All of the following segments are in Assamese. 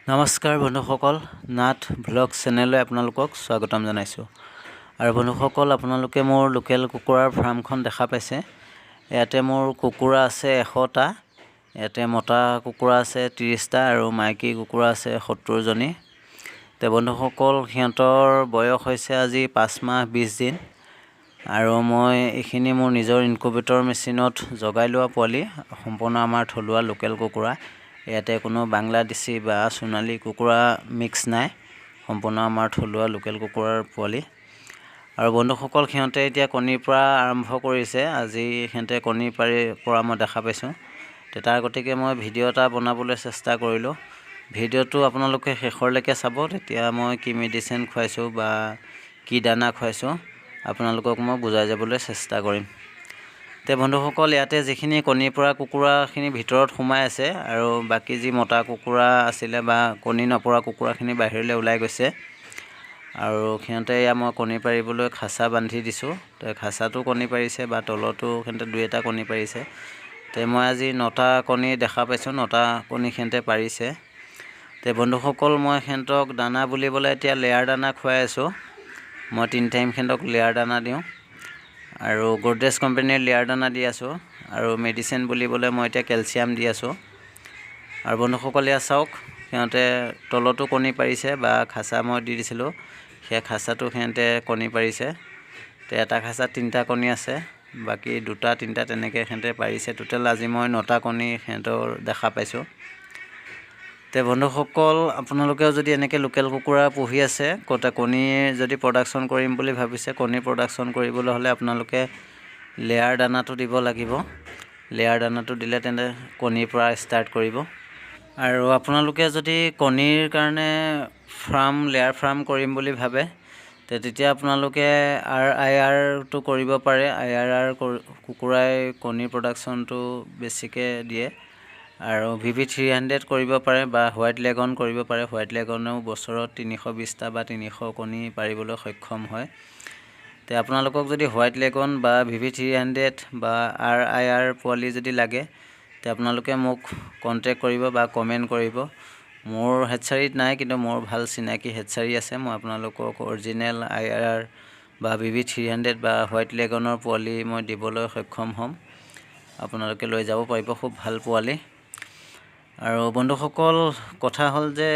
নমস্কাৰ বন্ধুসকল, নাথ ব্লগ চেনেললৈ আপোনালোকক স্বাগতম জনাইছোঁ। আৰু বন্ধুসকল, আপোনালোকে মোৰ লোকেল কুকুৰাৰ ফাৰ্মখন দেখা পাইছে। ইয়াতে মোৰ কুকুৰা আছে 100টা। ইয়াতে মতা কুকুৰা আছে 30টা আৰু মাইকী কুকুৰা আছে 70জনী। তে বন্ধুসকল, সিহঁতৰ বয়স হৈছে আজি 5 মাহ 20 দিন। আৰু মই এইখিনি মোৰ নিজৰ ইনকুবেটৰ মেচিনত জগাই লোৱা পোৱালি, সম্পূৰ্ণ আমাৰ থলুৱা লোকেল কুকুৰা। ইয়াতে কোনো বাংলাদেশী বা সোণালী কুকুৰা মিক্স নাই, সম্পূৰ্ণ আমাৰ থলুৱা লোকেল কুকুৰাৰ পোৱালি। আৰু বন্ধুসকল, সিহঁতে এতিয়া কণীৰ পৰা আৰম্ভ কৰিছে। আজি সিহঁতে কণী পাৰি পৰা মই দেখা পাইছোঁ। তাৰ গতিকে মই ভিডিঅ' এটা বনাবলৈ চেষ্টা কৰিলোঁ। ভিডিঅ'টো আপোনালোকে শেষৰলৈকে চাব, তেতিয়া মই কি মেডিচিন খুৱাইছোঁ বা কি দানা খুৱাইছোঁ আপোনালোকক মই বুজাই যাবলৈ চেষ্টা কৰিম। তে বন্ধুসকল, ইয়াতে যিখিনি কণীৰ পৰা কুকুৰাখিনি ভিতৰত সোমাই আছে আৰু বাকী যি মতা কুকুৰা আছিলে বা কণী নপৰা কুকুৰাখিনি বাহিৰলৈ ওলাই গৈছে। আৰু সিহঁতে মই কণী পাৰিবলৈ খাচা বান্ধি দিছোঁ। তো খাচাটো কণী পাৰিছে বা তলতো সিহঁতে 2-এটা কণী পাৰিছে। তো মই আজি 9টা কণী দেখা পাইছোঁ, 9টা কণী সিহঁতে পাৰিছে। তো বন্ধুসকল, মই সিহঁতক দানা বুলিবলৈ এতিয়া লেয়াৰ দানা খুৱাই আছোঁ। মই 3 টাইম সিহঁতক লেয়াৰ দানা দিওঁ আৰু গডৰেজ কোম্পানীৰ লেয়াৰ দানা দি আছোঁ। আৰু মেডিচিন বুলিবলৈ মই এতিয়া কেলচিয়াম দি আছোঁ। আৰু বন্ধুসকল, ইয়াত চাওক, সিহঁতে তলতো কণী পাৰিছে বা খাচা মই দি দিছিলোঁ, সেই খাচাটো সিহঁতে কণী পাৰিছে। তো এটা খাচাত 3টা কণী আছে, বাকী 2টা 3টা তেনেকৈ সিহঁতে পাৰিছে। টোটেল আজি মই 9টা কণী সিহঁতৰ দেখা পাইছোঁ। তো বন্ধুসকল, আপোনালোকেও যদি এনেকৈ লোকেল কুকুৰা পুহি আছে, কণী যদি প্ৰডাকশ্যন কৰিম বুলি ভাবিছে, কণী প্ৰডাকশ্যন কৰিবলৈ হ'লে আপোনালোকে লেয়াৰ দানাটো দিব লাগিব। লেয়াৰ দানাটো দিলে তেন্তে কণীৰ পৰা ষ্টাৰ্ট কৰিব। আৰু আপোনালোকে যদি কণীৰ কাৰণে লেয়াৰ ফাৰ্ম কৰিম বুলি ভাবে, তেতিয়া আপোনালোকে RIRটো কৰিব পাৰে। IRR কুকুৰাই কণীৰ প্ৰডাকশ্যনটো বেছিকৈ দিয়ে। আৰু VV300 কৰিব পাৰে বা হোৱাইট লেগন কৰিব পাৰে। হোৱাইট লেগনেও বছৰত 320টা বা 300 কণী পাৰিবলৈ সক্ষম হয়। তো আপোনালোকক যদি হোৱাইট লেগন বা VV300 বা RIR পোৱালি যদি লাগে, তে আপোনালোকে মোক কণ্টেক্ট কৰিব বা কমেণ্ট কৰিব। মোৰ হেডচাৰীত নাই, কিন্তু মোৰ ভাল চিনাকি হেডচাৰী আছে। মই আপোনালোকক অৰিজিনেল IRR বা VV300 বা হোৱাইট লেগনৰ পোৱালি মই দিবলৈ সক্ষম হ'ম। আপোনালোকে লৈ যাব পাৰিব, খুব ভাল পোৱালি। আৰু বন্ধুসকল, কথা হ'ল যে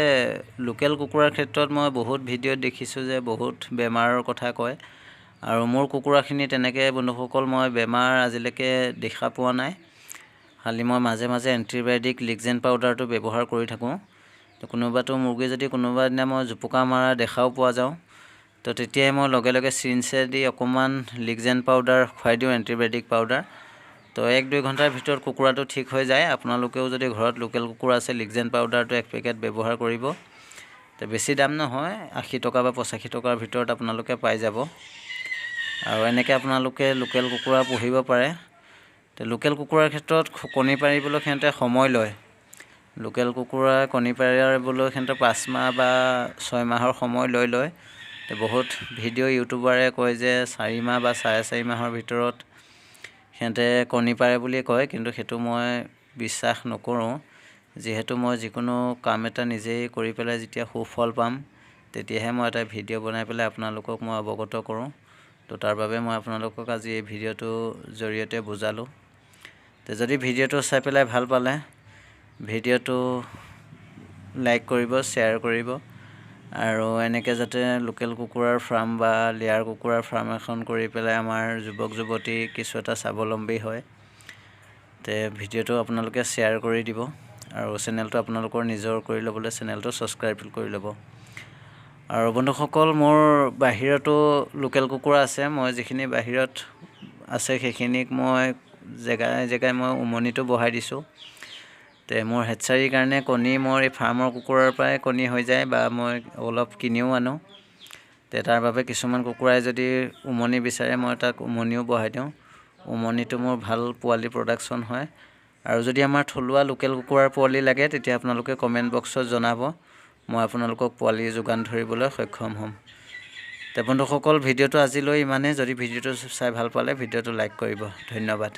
লোকেল কুকুৰাৰ ক্ষেত্ৰত মই বহুত ভিডিঅ'ত দেখিছোঁ যে বহুত বেমাৰৰ কথা কয়। আৰু মোৰ কুকুৰাখিনি তেনেকৈ বন্ধুসকল মই বেমাৰ আজিলৈকে দেখা পোৱা নাই। খালি মই মাজে মাজে এণ্টিবায়'টিক লিগজেন পাউডাৰটো ব্যৱহাৰ কৰি থাকোঁ। তো কোনোবাটো মুৰ্গী যদি কোনোবা দিনা মই জোপোকা মৰা দেখাও পোৱা যাওঁ, তো তেতিয়াই মই লগে লগে চিৰিঞ্জেদি অকণমান লিগজেন পাউডাৰ খুৱাই দিওঁ, এণ্টিবায়'টিক পাউডাৰ। তো 1-2 ঘণ্টাৰ ভিতৰত কুকুৰাটো ঠিক হৈ যায়। আপোনালোকেও যদি ঘৰত লোকেল কুকুৰা আছে, লিগজেন পাউডাৰটো 1 পেকেট ব্যৱহাৰ কৰিব। তো বেছি দাম নহয়, 80 টকা বা 85 টকাৰ ভিতৰত আপোনালোকে পাই যাব। আৰু এনেকৈ আপোনালোকে লোকেল কুকুৰা পুহিব পাৰে। তো লোকেল কুকুৰাৰ ক্ষেত্ৰত কণী পাৰিবলৈ সিহঁতে সময় লয়। লোকেল কুকুৰা কণী পাৰিবলৈ সিহঁতে 5 মাহ বা 6 মাহৰ সময় লয়। তো বহুত ভিডিঅ' ইউটিউবাৰে কয় যে 4 মাহ বা 4.5 মাহৰ ভিতৰত সিহঁতে কণী পাৰে বুলি কয়, কিন্তু সেইটো মই বিশ্বাস নকৰোঁ। যিহেতু মই যিকোনো কাম এটা নিজেই কৰি পেলাই যেতিয়া সুফল পাম, তেতিয়াহে মই এটা ভিডিঅ' বনাই পেলাই আপোনালোকক মই অৱগত কৰোঁ। তো তাৰ বাবে মই আপোনালোকক আজি এই ভিডিঅ'টোৰ জৰিয়তে বুজালোঁ। তো যদি ভিডিঅ'টো চাই পেলাই ভাল পালে, ভিডিঅ'টো লাইক কৰিব, শ্বেয়াৰ কৰিব। আৰু এনেকৈ যাতে লোকেল কুকুৰাৰ ফাৰ্ম বা লেয়াৰ কুকুৰাৰ ফাৰ্ম এখন কৰি পেলাই আমাৰ যুৱক যুৱতী কিছু এটা স্বাৱলম্বী হয়। তো ভিডিঅ'টো আপোনালোকে শ্বেয়াৰ কৰি দিব। আৰু চেনেলটো আপোনালোকৰ নিজৰ কৰি ল'বলৈ চেনেলটো ছাবস্ক্ৰাইব কৰি ল'ব। আৰু বন্ধুসকল, মোৰ বাহিৰতো লোকেল কুকুৰা আছে। মই যিখিনি বাহিৰত আছে সেইখিনিক মই জেগাই জেগাই মই উমনিটো বহাই দিছোঁ। তো মোৰ হেডচাৰীৰ কাৰণে কণী মোৰ এই ফাৰ্মৰ কুকুৰাৰ পৰাই কণী হৈ যায় বা মই অলপ কিনিও আনো। তো তাৰ বাবে কিছুমান কুকুৰাই যদি উমনি বিচাৰে, মই তাক উমনিও বহাই দিওঁ। উমনিটো মোৰ ভাল পোৱালি প্ৰডাকশ্যন হয়। আৰু যদি আমাৰ থলুৱা লোকেল কুকুৰাৰ পোৱালি লাগে, তেতিয়া আপোনালোকে কমেণ্ট বক্সত জনাব। মই আপোনালোকক পোৱালি যোগান ধৰিবলৈ সক্ষম হ'ম। তো বন্ধুসকল, ভিডিঅ'টো আজিলৈ ইমানেই। যদি ভিডিঅ'টো চাই ভাল পালে, ভিডিঅ'টো লাইক কৰিব। ধন্যবাদ।